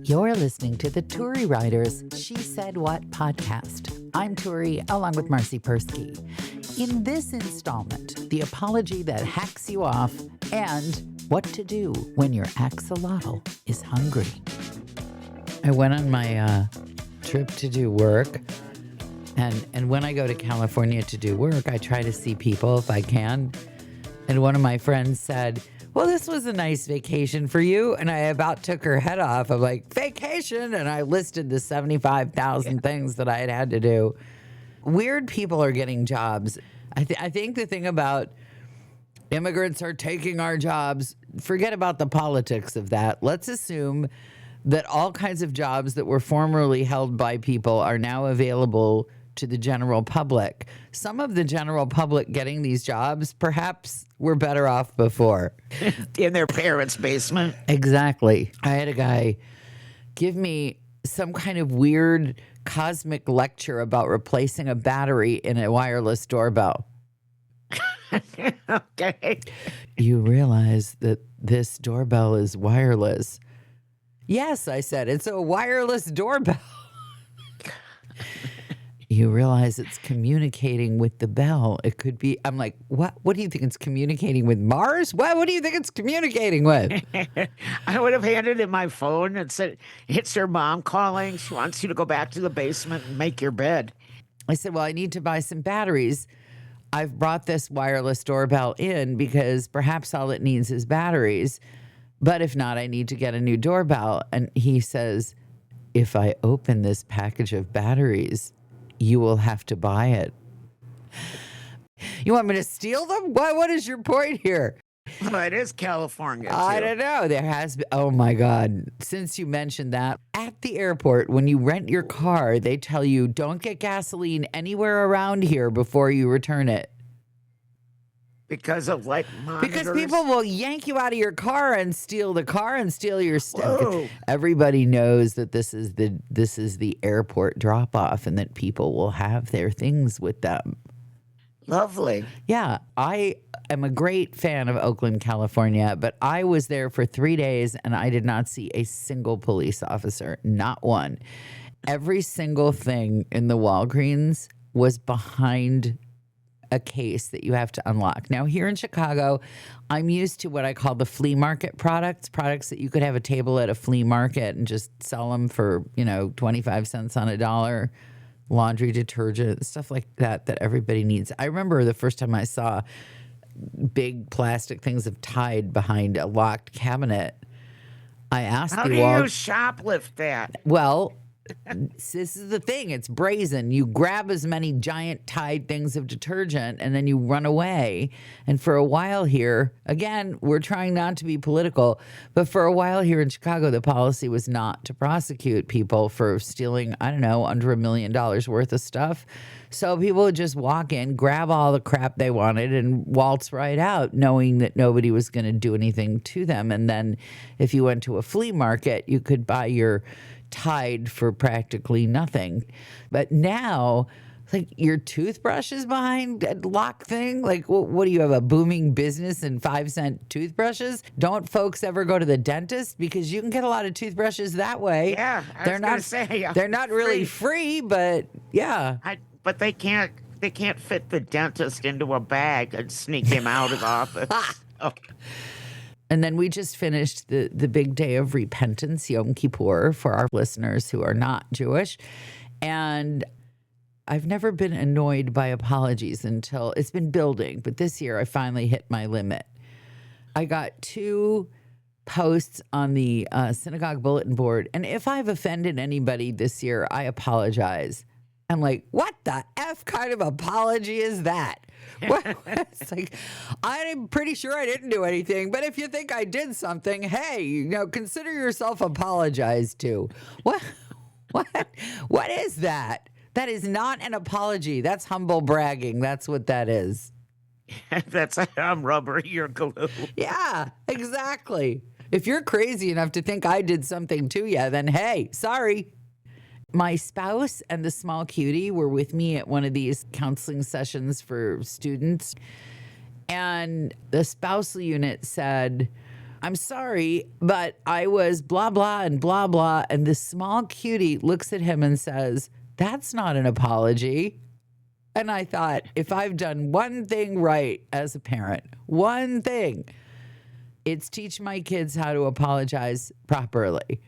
You're listening to the Turi Writers She Said What podcast. I'm Turi, along with Marcy Persky. In this installment, the apology that hacks you off and what to do when your axolotl is hungry. I went on my trip to do work, and when I go to California to do work, I try to see people if I can. And one of my friends said, well, this was a nice vacation for you. And I about took her head off. I'm like, vacation? And I listed the 75,000 things that I had to do. Weird people are getting jobs. I think the thing about immigrants are taking our jobs, forget about the politics of that. Let's assume that all kinds of jobs that were formerly held by people are now available to the general public. Some of the general public getting these jobs perhaps were better off before. In their parents' basement. Exactly. I had a guy give me some kind of weird cosmic lecture about replacing a battery in a wireless doorbell. Okay. You realize that this doorbell is wireless. Yes, I said, it's a wireless doorbell. You realize it's communicating with the bell. It could be, I'm like, what? What do you think it's communicating with, Mars? What do you think it's communicating with? I would have handed him my phone and said, it's your mom calling. She wants you to go back to the basement and make your bed. I said, well, I need to buy some batteries. I've brought this wireless doorbell in because perhaps all it needs is batteries. But if not, I need to get a new doorbell. And he says, if I open this package of batteries, you will have to buy it. You want me to steal them? What is your point here? Well, it is California, too. I don't know. There has been, oh my God. Since you mentioned that, at the airport, when you rent your car, they tell you don't get gasoline anywhere around here before you return it. Because of monitors? Because people will yank you out of your car and steal the car and steal your stuff. Whoa. Everybody knows that this is the airport drop off and that people will have their things with them. Lovely. Yeah, I am a great fan of Oakland, California, but I was there for 3 days and I did not see a single police officer, not one. Every single thing in the Walgreens was behind a case that you have to unlock. Now, here in Chicago, I'm used to what I call the flea market products that you could have a table at a flea market and just sell them for, 25 cents on a dollar, laundry detergent, stuff like that everybody needs. I remember the first time I saw big plastic things of Tide behind a locked cabinet. I asked How do you shoplift that? Well, this is the thing. It's brazen. You grab as many giant Tide things of detergent and then you run away. And for a while here, again, we're trying not to be political, but for a while here in Chicago, the policy was not to prosecute people for stealing, under $1 million worth of stuff. So people would just walk in, grab all the crap they wanted and waltz right out, knowing that nobody was going to do anything to them. And then if you went to a flea market, you could buy your Tide for practically nothing. But now, your toothbrush is behind a lock thing. What do you have, a booming business in 5-cent toothbrushes? Don't folks ever go to the dentist? Because you can get a lot of toothbrushes that way. Yeah, they're not really free, but yeah. But they can't fit the dentist into a bag and sneak him out of the office. Okay. And then we just finished the big day of repentance, Yom Kippur, for our listeners who are not Jewish. And I've never been annoyed by apologies until it's been building. But this year I finally hit my limit. I got 2 posts on the synagogue bulletin board. And if I've offended anybody this year, I apologize. I'm like, what the F kind of apology is that? It's like, I'm pretty sure I didn't do anything, but if you think I did something, hey, consider yourself apologized to. What is that? That is not an apology. That's humble bragging. That's what that is. That's I'm rubber, you're glue. Yeah, exactly. If you're crazy enough to think I did something to you, then hey, sorry. My spouse and the small cutie were with me at one of these counseling sessions for students. And the spousal unit said, I'm sorry, but I was blah, blah, and blah, blah. And this small cutie looks at him and says, that's not an apology. And I thought, if I've done one thing right as a parent, one thing, it's teach my kids how to apologize properly.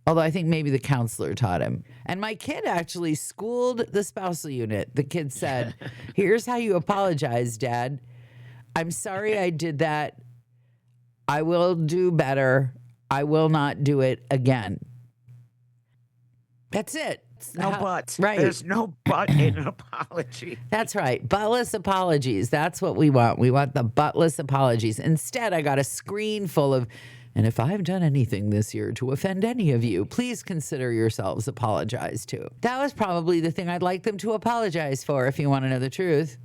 Although I think maybe the counselor taught him. And my kid actually schooled the spousal unit. The kid said, here's how you apologize, Dad. I'm sorry I did that. I will do better. I will not do it again. That's it. No buts. Right. There's no but in an apology. That's right. Buttless apologies. That's what we want. We want the buttless apologies. Instead, I got a screen full of, and if I've done anything this year to offend any of you, please consider yourselves apologized to. That was probably the thing I'd like them to apologize for, if you want to know the truth.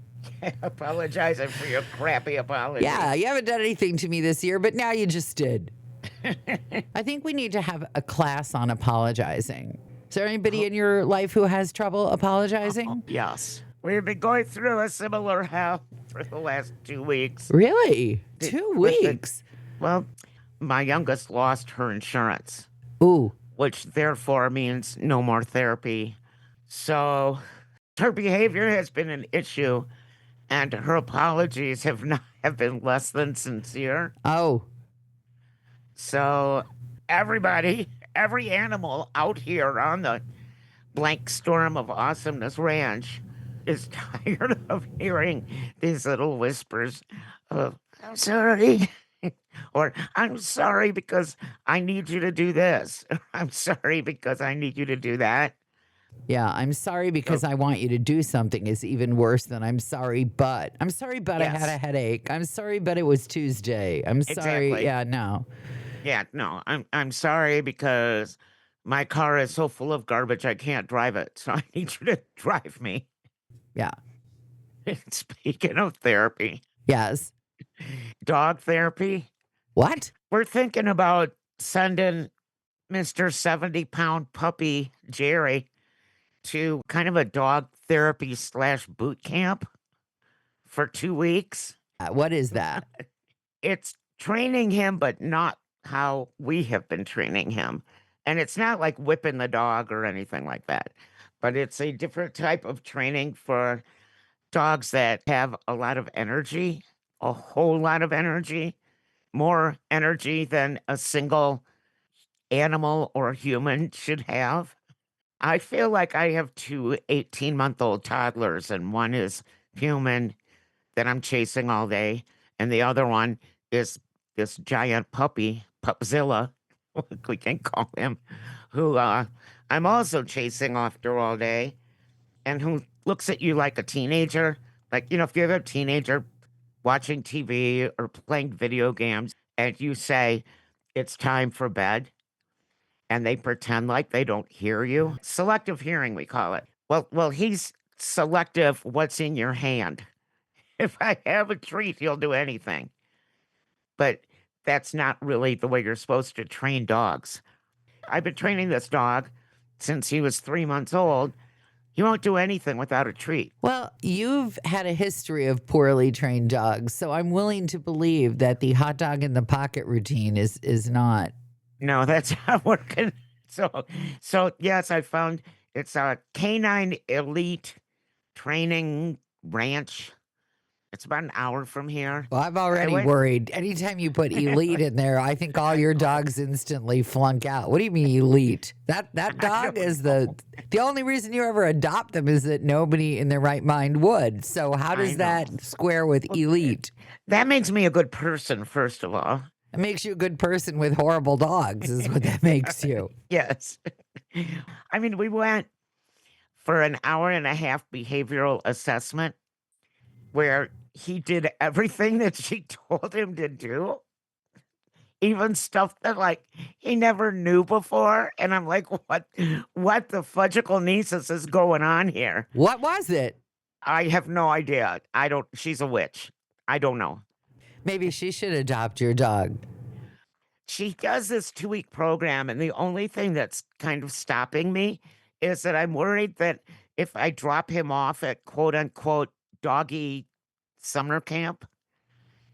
Apologizing for your crappy apology. Yeah, you haven't done anything to me this year, but now you just did. I think we need to have a class on apologizing. Is there anybody in your life who has trouble apologizing? Yes. We've been going through a similar hell for the last 2 weeks. Really? 2 weeks? Well, my youngest lost her insurance. Ooh. Which therefore means no more therapy. So her behavior has been an issue, and her apologies have been less than sincere. Oh. So everybody, every animal out here on the blank storm of awesomeness ranch is tired of hearing these little whispers of, I'm sorry. Or, I'm sorry because I need you to do this. I'm sorry because I need you to do that. Yeah, I'm sorry because I want you to do something is even worse than I'm sorry, but Yes. I had a headache. I'm sorry, but it was Tuesday. I'm sorry. Exactly. Yeah, no. Yeah, no, I'm sorry because my car is so full of garbage I can't drive it. So I need you to drive me. Yeah. Speaking of therapy, Yes. dog therapy, What? we're thinking about sending Mr. 70-pound puppy Jerry to kind of a dog therapy / boot camp for 2 weeks. What is that? It's training him, but not how we have been training him. And it's not like whipping the dog or anything like that, but it's a different type of training for dogs that have a lot of energy, a whole lot of energy, more energy than a single animal or human should have. I feel like I have 2 18-month-old toddlers, and one is human that I'm chasing all day, and the other one is this giant puppy, Pupzilla, we can call him, who I'm also chasing after all day, and who looks at you like a teenager. Like, you know, if you have a teenager watching TV or playing video games, and you say, it's time for bed, and they pretend like they don't hear you. Selective hearing, we call it. Well, he's selective what's in your hand. If I have a treat, he'll do anything. But that's not really the way you're supposed to train dogs. I've been training this dog since he was 3 months old. He won't do anything without a treat. Well, you've had a history of poorly trained dogs, so I'm willing to believe that the hot dog in the pocket routine is not. No, that's not working. So yes, I found it's a canine elite training ranch. It's about an hour from here. Well, I'm already worried. Anytime you put elite in there, I think all your dogs instantly flunk out. What do you mean elite? That dog is the only reason you ever adopt them is that nobody in their right mind would. So how does that square with elite? That makes me a good person, first of all. It makes you a good person with horrible dogs is what that makes you. Yes. I mean, we went for an hour and a half behavioral assessment where he did everything that she told him to do, even stuff that like he never knew before. And I'm like, what the fudgical nieces is going on here? What was it? I have no idea. She's a witch. I don't know. Maybe she should adopt your dog. She does this 2-week program, and the only thing that's kind of stopping me is that I'm worried that if I drop him off at quote unquote doggy summer camp,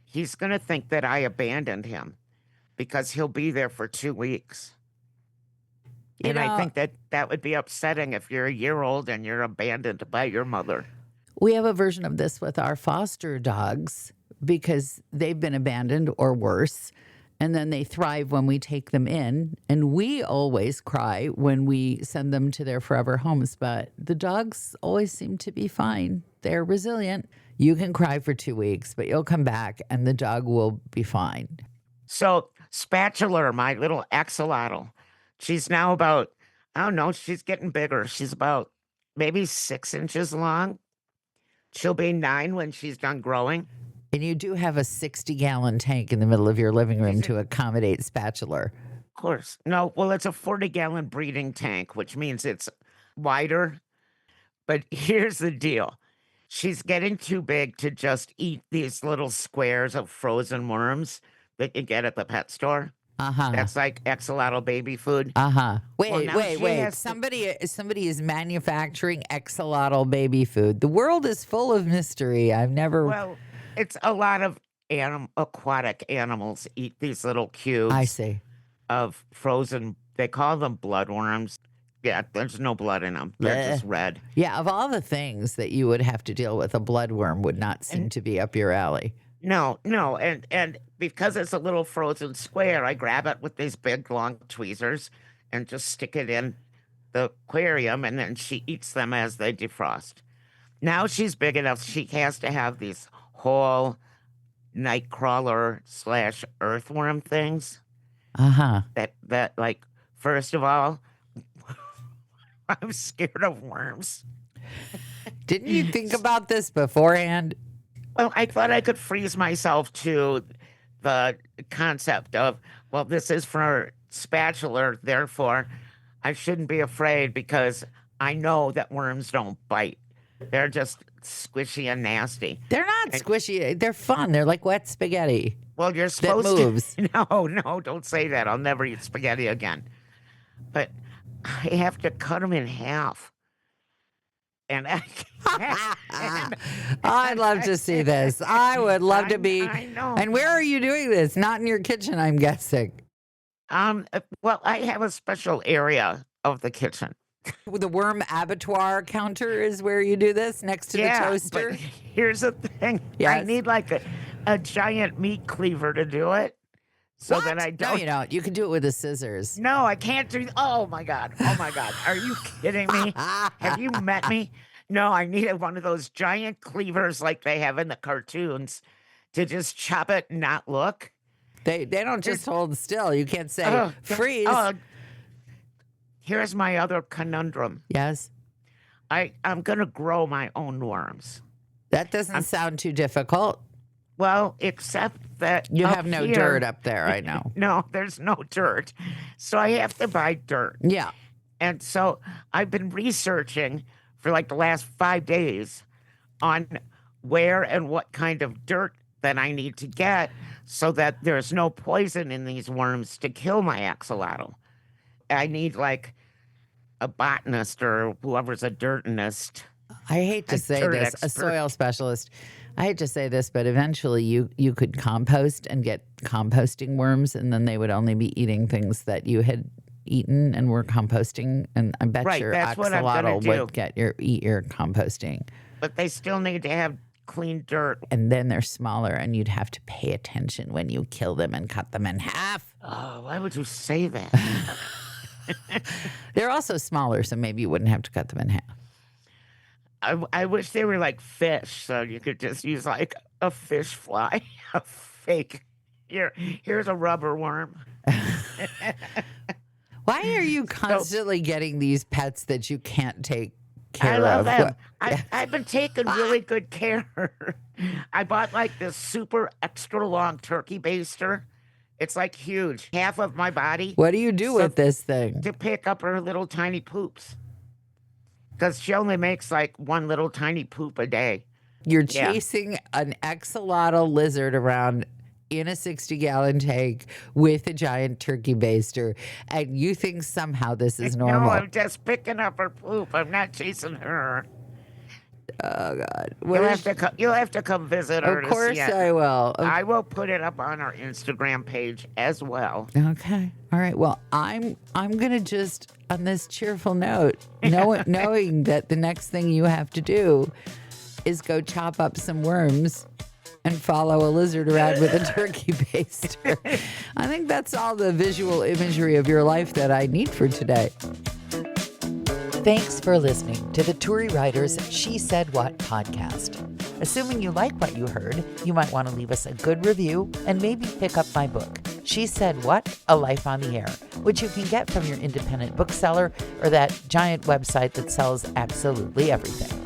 he's going to think that I abandoned him because he'll be there for 2 weeks. You And I know, think that that would be upsetting if you're a year old and you're abandoned by your mother. we have a version of this with our foster dogs because they've been abandoned or worse. And then they thrive when we take them in. And we always cry when we send them to their forever homes. But the dogs always seem to be fine. They're resilient. You can cry for 2 weeks, but you'll come back and the dog will be fine. So, Spatula, my little axolotl, she's now about, I don't know, she's getting bigger. She's about maybe 6 inches long. She'll be 9 when she's done growing. And you do have a 60-gallon tank in the middle of your living room to accommodate Spatula. Of course. No, well, it's a 40-gallon breeding tank, which means it's wider. But here's the deal. She's getting too big to just eat these little squares of frozen worms that you get at the pet store. Uh-huh. That's like axolotl baby food. Uh-huh. Wait, now wait, she wait. has to- Somebody is manufacturing axolotl baby food. The world is full of mystery. I've never Well, it's a lot of aquatic animals eat these little cubes I see. of frozen, they call them bloodworms. Yeah, there's no blood in them. They're just red. Yeah, of all the things that you would have to deal with, a bloodworm would not seem to be up your alley. No, and because it's a little frozen square, I grab it with these big long tweezers and just stick it in the aquarium, and then she eats them as they defrost. Now she's big enough; she has to have these whole nightcrawler / earthworm things. Uh-huh. That like, first of all, I'm scared of worms. Didn't you think about this beforehand? Well, I thought I could freeze myself to the concept of, well, this is for Spatula, therefore I shouldn't be afraid because I know that worms don't bite. They're just squishy and nasty. They're not squishy. They're fun. They're like wet spaghetti. Well, you're That supposed moves. to. No, don't say that. I'll never eat spaghetti again. But I have to cut them in half. And I'd love to see this. I would love to be. I know. And where are you doing this? Not in your kitchen, I'm guessing. Well, I have a special area of the kitchen. The worm abattoir counter is where you do this, next to the toaster. But here's the thing. I Yes. need like a giant meat cleaver to do it. So What? that I No, don't. you don't. You can do it with the scissors. No, I can't do. Oh my God. Oh my God. Are you kidding me? Have you met me? No, I needed one of those giant cleavers like they have in the cartoons to just chop it and not look. They don't just hold still. You can't say Oh, freeze. Oh, here's my other conundrum. Yes. I'm gonna grow my own worms. That doesn't sound too difficult. Well, except that You up have no here- dirt up there, I know. No, there's no dirt. So I have to buy dirt. Yeah. And so I've been researching for like the last 5 days on where and what kind of dirt that I need to get so that there's no poison in these worms to kill my axolotl. I need like a botanist or whoever's a dirtinist. I hate to A say dirt this, a expert. soil specialist. I hate to say this, but eventually you could compost and get composting worms, and then they would only be eating things that you had eaten and were composting. And I bet Right, your that's what I'm gonna axolotl would do. eat your composting. But they still need to have clean dirt. And then they're smaller, and you'd have to pay attention when you kill them and cut them in half. Oh, why would you say that? They're also smaller, so maybe you wouldn't have to cut them in half. I wish they were like fish, so you could just use like a fish fly, a fake. Here's a rubber worm. Why are you constantly getting these pets that you can't take care I love of? them. What- I've been taking really good care. I bought like this super extra long turkey baster. It's like huge, half of my body What do you do with this thing? to pick up her little tiny poops. Because she only makes like one little tiny poop a day. You're Yeah. chasing an axolotl lizard around in a 60-gallon tank with a giant turkey baster, and you think somehow this is normal. No, I'm just picking up her poop. I'm not chasing her. Oh God. You'll have to come visit her. Of course I will. I will put it up on our Instagram page as well. Okay. All right. Well, I'm gonna just on this cheerful note, knowing that the next thing you have to do is go chop up some worms and follow a lizard around with a turkey baster. I think that's all the visual imagery of your life that I need for today. Thanks for listening to the Turi Writers She Said What podcast. Assuming you like what you heard, you might want to leave us a good review and maybe pick up my book, She Said What? A Life on the Air, which you can get from your independent bookseller or that giant website that sells absolutely everything.